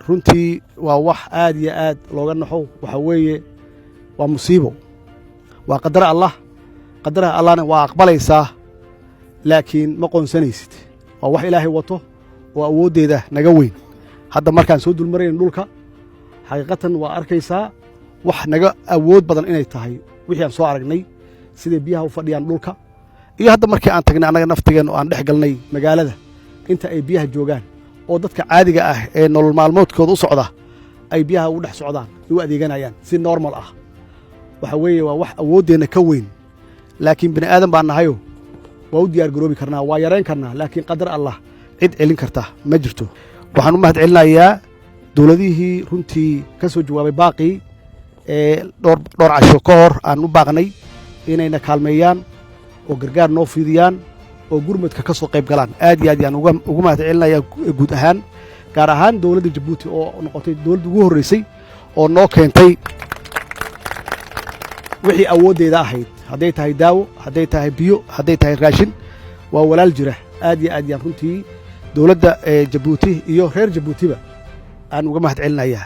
runtii waa wax aad iyo aad looga naxo waxa weeye waa musiibo waa qadar allah qadaraha allahna waa aqbalaysaa laakiin ma qoonsanaysid waa wax ilaahay wato oo awooddeeda naga weyn hadda markaan soo dulmarayn dhulka xaqiiqatan waa arkaysaa wax naga awood badan inay tahay wixii aan soo aragnay sida biyaha u fadhiyaan dhulka iyo hadda markii aan tagnay annaga naftigeen oo aan dhex galnay magaalada inta ay biyaha joogaan oo dadka caadiga ah ee nolol maalmoodkooda u socda ay biyaha u dhex socdaan u adeeganayaan si normal ah waxa weeye waa wax awooddeenna ka weyn laakiin bini aadan baan nahayo waa u diyaar garoobi karnaa waa yarayn karnaa laakiin qadar allah cid celin karta ma jirto waxaan u mahad celinayaa dowladihii runtii ka soo jawaabay baaqii dhowr casho ka hor aan u baaqnay inayna kaalmeeyaan oo gargaar noo fidiyaan oo gurmadka ka soo qayb galaan aad iyo aad yaan ugu mahad celinayaa guud ahaan gaar ahaan dowladda Jabuuti oo noqotay dowladda ugu horreysay oo noo keentay wixii awooddeeda ahayd hadday tahay daawo hadday tahay biyo hadday tahay raashin waa walaal jira aad iyo aad yaan runtii dowladda Jabuuti iyo reer Jabuutiba aan uga mahad celinayaa